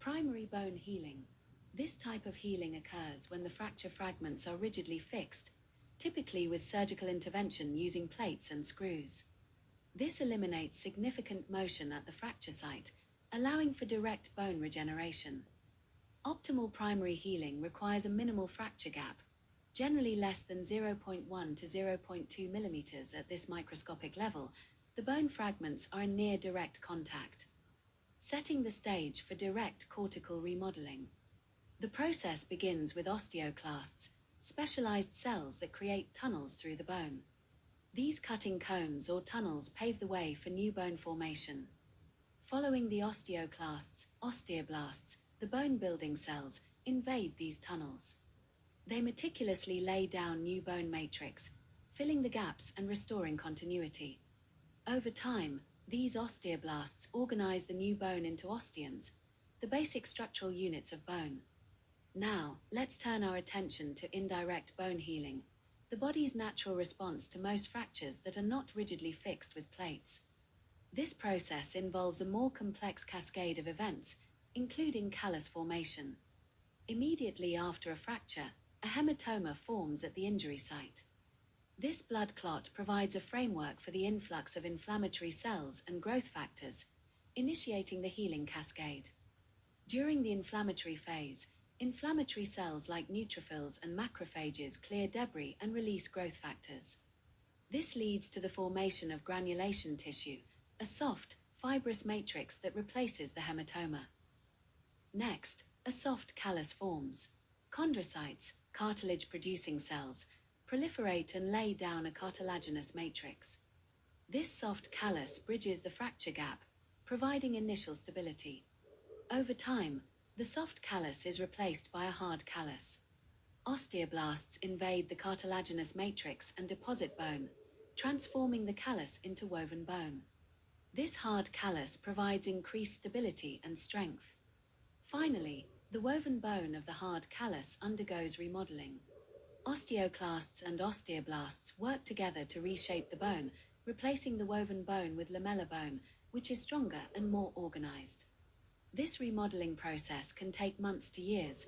Primary bone healing. This type of healing occurs when the fracture fragments are rigidly fixed, typically with surgical intervention using plates and screws. This eliminates significant motion at the fracture site, allowing for direct bone regeneration. Optimal primary healing requires a minimal fracture gap, generally less than 0.1 to 0.2 millimeters at this microscopic level. The bone fragments are in near direct contact, setting the stage for direct cortical remodeling. The process begins with osteoclasts, specialized cells that create tunnels through the bone. These cutting cones or tunnels pave the way for new bone formation. Following the osteoclasts, osteoblasts, the bone-building cells, invade these tunnels. They meticulously lay down new bone matrix, filling the gaps and restoring continuity. Over time, these osteoblasts organize the new bone into osteons, the basic structural units of bone. Now, let's turn our attention to indirect bone healing, the body's natural response to most fractures that are not rigidly fixed with plates. This process involves a more complex cascade of events, including callus formation. Immediately after a fracture, a hematoma forms at the injury site. This blood clot provides a framework for the influx of inflammatory cells and growth factors, initiating the healing cascade. During the inflammatory phase, inflammatory cells like neutrophils and macrophages clear debris and release growth factors. This leads to the formation of granulation tissue, a soft, fibrous matrix that replaces the hematoma. Next, a soft callus forms. Chondrocytes, cartilage-producing cells, proliferate and lay down a cartilaginous matrix. This soft callus bridges the fracture gap, providing initial stability. Over time, the soft callus is replaced by a hard callus. Osteoblasts invade the cartilaginous matrix and deposit bone, transforming the callus into woven bone. This hard callus provides increased stability and strength. Finally, the woven bone of the hard callus undergoes remodeling. Osteoclasts and osteoblasts work together to reshape the bone, replacing the woven bone with lamellar bone, which is stronger and more organized. This remodeling process can take months to years,